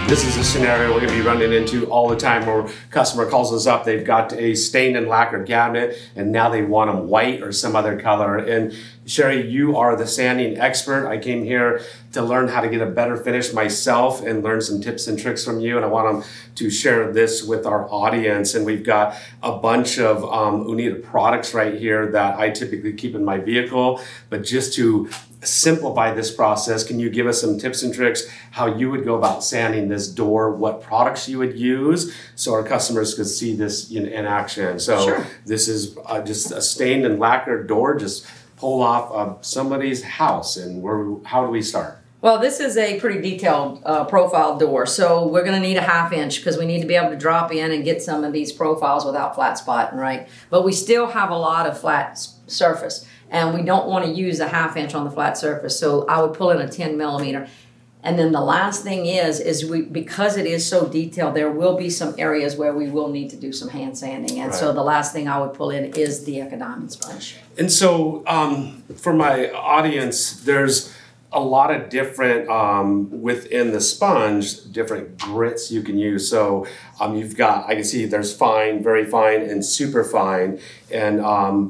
This is a scenario we're going to be running into all the time where a customer calls us up. They've got a stained and lacquered cabinet and now they want them white or some other color. And Sherry, you are the sanding expert. I came here to learn how to get a better finish myself and learn some tips and tricks from you. And I want them to share this with our audience. And we've got a bunch of Unita products right here that I typically keep in my vehicle. But just to simplify this process, can you give us some tips and tricks how you would go about sanding this door, what products you would use so our customers could see this in action? So sure. This is just a stained and lacquered door, just pulled off of somebody's house. And how do we start? Well, this is a pretty detailed profile door, so we're going to need a 1/2 inch because we need to be able to drop in and get some of these profiles without flat spotting, right? But we still have a lot of flat surface, and we don't want to use a 1/2 inch on the flat surface, so I would pull in a 10 millimeter. And then the last thing is because it is so detailed, there will be some areas where we will need to do some hand sanding, and so the last thing I would pull in is the Diamond sponge. And so for my audience, there's a lot of different, within the sponge, different grits you can use. So you've got, I can see there's fine, very fine, and super fine. And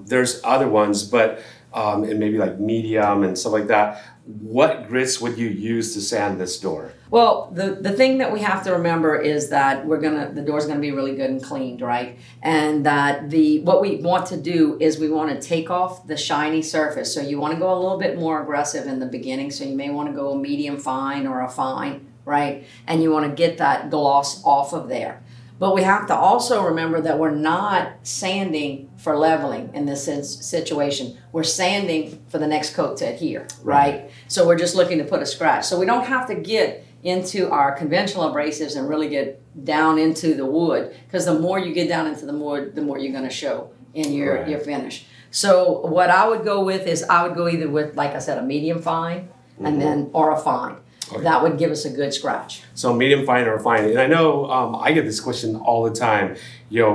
there's other ones, but, and maybe like medium and stuff like that. What grits would you use to sand this door? Well, the thing that we have to remember is that the door's gonna be really good and cleaned, right? And that what we want to do is we want to take off the shiny surface. So you want to go a little bit more aggressive in the beginning. So you may want to go a medium fine or a fine, right? And you want to get that gloss off of there. But we have to also remember that we're not sanding for leveling in this situation. We're sanding for the next coat to adhere, right? So we're just looking to put a scratch. So we don't have to get into our conventional abrasives and really get down into the wood, because the more you get down into the wood, the more you're going to show in your finish. So what I would go with is I would go either with, like I said, a medium fine and then or a fine. Okay. That would give us a good scratch. So medium fine or fine. And I know I get this question all the time,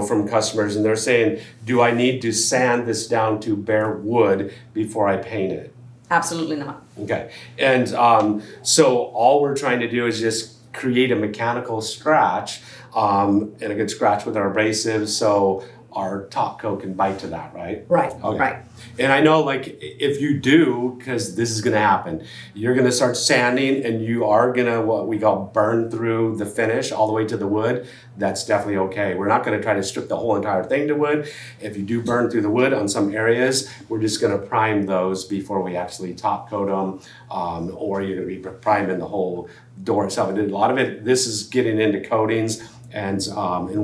from customers, and they're saying, do I need to sand this down to bare wood before I paint it? Absolutely not. Okay. And so all we're trying to do is just create a mechanical scratch and a good scratch with our abrasives so our top coat can bite to that, right? Right, okay. Right. And I know, like, if you do, because this is going to happen, you're going to start sanding and you are going to, what we call, burn through the finish all the way to the wood. That's definitely okay. We're not going to try to strip the whole entire thing to wood. If you do burn through the wood on some areas, we're just going to prime those before we actually top coat them, or you're going to be priming the whole door itself. And a lot of it, this is getting into coatings and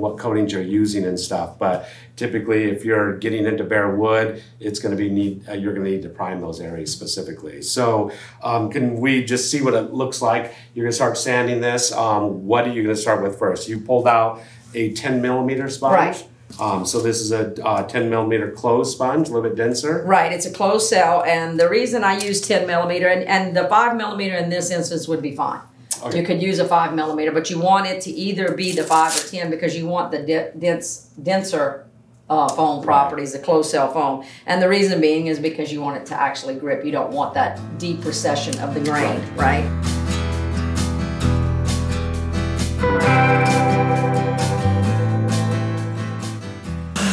what coatings you're using and stuff. But typically, if you're getting into bare wood, it's going to be you're going to need to prime those areas specifically. So can we just see what it looks like? You're going to start sanding this. What are you going to start with first? You pulled out a 10 millimeter sponge. Right. So this is a 10 millimeter closed sponge, a little bit denser. Right, it's a closed cell, and the reason I use 10 millimeter, and the 5 millimeter in this instance would be fine. Okay. You could use a 5 millimeter, but you want it to either be the 5 or 10 because you want the denser foam properties, the closed cell foam. And the reason being is because you want it to actually grip. You don't want that deep recession of the grain, right?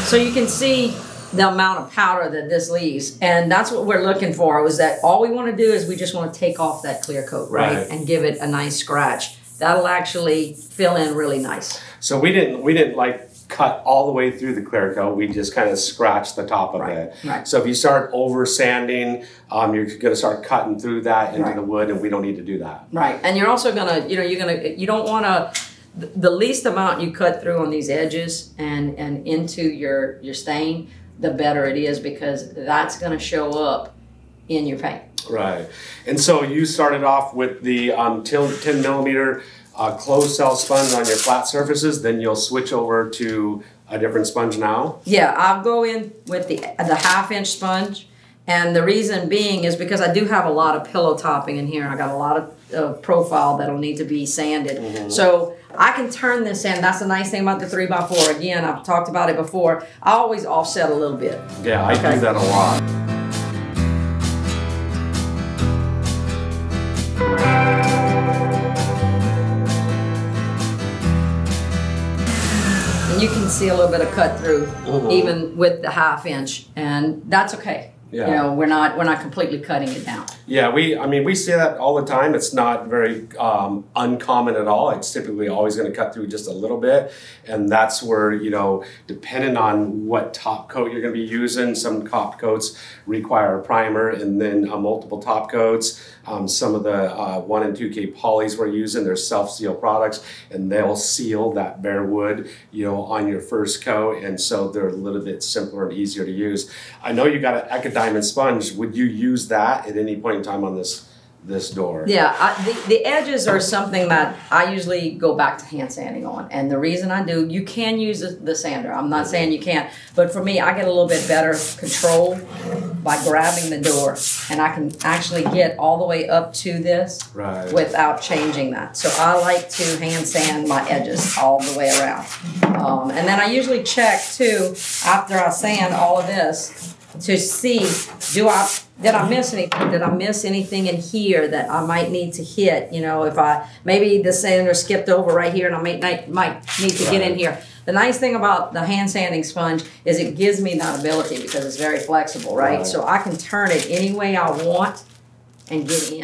So you can see the amount of powder that this leaves, and that's what we're looking for. Was that all we want to do is we just want to take off that clear coat, right, and give it a nice scratch. That'll actually fill in really nice. So we didn't like cut all the way through the clear coat. We just kind of scratched the top of it. Right. So if you start over sanding, you're going to start cutting through that into the wood, and we don't need to do that. Right, and you're also gonna, you don't want to. The least amount you cut through on these edges and into your stain, the better it is, because that's going to show up in your paint. Right. And so you started off with the 10 millimeter closed cell sponge on your flat surfaces, then you'll switch over to a different sponge now? Yeah, I'll go in with the 1/2 inch sponge, and the reason being is because I do have a lot of pillow topping in here. I got a lot of profile that'll need to be sanded. So I can turn this in. That's the nice thing about the 3x4. Again, I've talked about it before. I always offset a little bit. Yeah, I do that a lot. And you can see a little bit of cut through, even with the 1/2 inch, and that's okay. Yeah. You know, we're not completely cutting it down. Yeah, I mean, we see that all the time. It's not very uncommon at all. It's typically always going to cut through just a little bit, and that's where, you know, depending on what top coat you're going to be using, some top coats require a primer and then multiple top coats. Some of the 1 and 2K polys we're using, they're self-seal products, and they'll seal that bare wood, you know, on your first coat, and so they're a little bit simpler and easier to use. I know you got an Ecodiamond sponge. Would you use that at any point in time on this door? Yeah, the edges are something that I usually go back to hand sanding on, and the reason I do, you can use the sander. I'm not saying you can't, but for me, I get a little bit better control by grabbing the door, and I can actually get all the way up to this without changing that. So I like to hand sand my edges all the way around, and then I usually check too after I sand all of this to see, did I miss anything? Did I miss anything in here that I might need to hit? You know, if maybe the sander skipped over right here and I might need to get in here. The nice thing about the hand sanding sponge is it gives me that ability because it's very flexible, right? So I can turn it any way I want and get in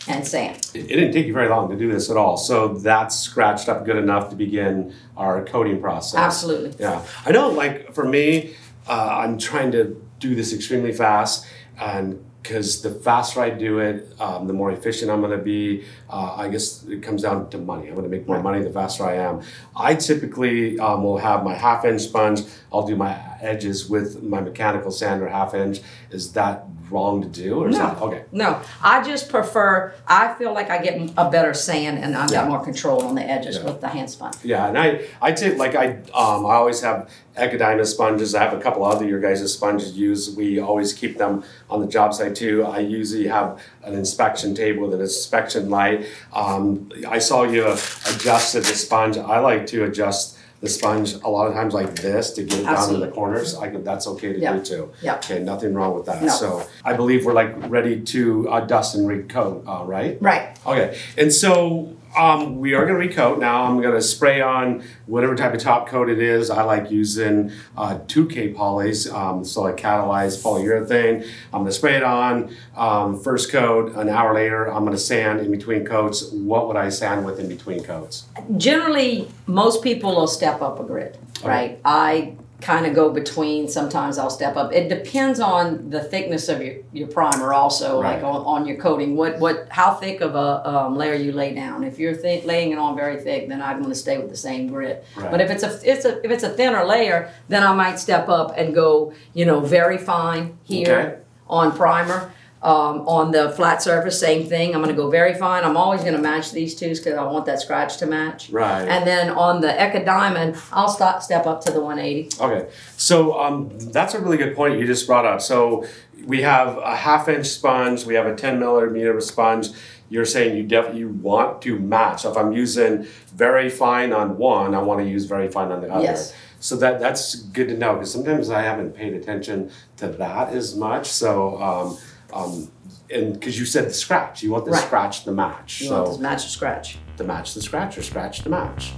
and sand. It didn't take you very long to do this at all, so that's scratched up good enough to begin our coating process. Absolutely. Yeah, I know, like for me, I'm trying to do this extremely fast, and because the faster I do it, the more efficient I'm going to be. I guess it comes down to money. I'm going to make more money the faster I am. I typically will have my 1/2 inch sponge. I'll do my edges with my mechanical sander 1/2 inch. Is that wrong to do, or is that okay? No, I just prefer. I feel like I get a better sand, and I got more control on the edges with the hand sponge. Yeah, and I take like I always have Ecodiamond sponges. I have a couple other your guys' sponges used. We always keep them on the job site too. I usually have an inspection table with an inspection light. I saw you adjusted the sponge. I like to adjust the sponge a lot of times like this to get it down in the corners. That's okay to do too. Okay, nothing wrong with that. So I believe we're like ready to dust and recoat, right? Right. Okay, and so we are going to recoat now. I'm going to spray on whatever type of top coat it is. I like using 2K polys, so like catalyzed polyurethane. I'm going to spray it on, first coat. An hour later, I'm going to sand in between coats. What would I sand with in between coats? Generally, most people will step up a grid, right? I kind of go between. Sometimes I'll step up. It depends on the thickness of your primer also, like on your coating. How thick of a layer you lay down. If you're laying it on very thick, then I'm going to stay with the same grit. But if it's a thinner layer, then I might step up and go, you know, very fine here on primer. On the flat surface, same thing. I'm going to go very fine. I'm always going to match these two because I want that scratch to match. And then on the Ecodiamond, I'll step up to the 180. Okay. So that's a really good point you just brought up. So we have a 1/2 inch sponge. We have a 10 millimeter sponge. You're saying you want to match. So if I'm using very fine on one, I want to use very fine on the other. So that's good to know because sometimes I haven't paid attention to that as much. So and because you said the scratch, you want the scratch to match. You want to match the scratch. To match the scratch or scratch to match.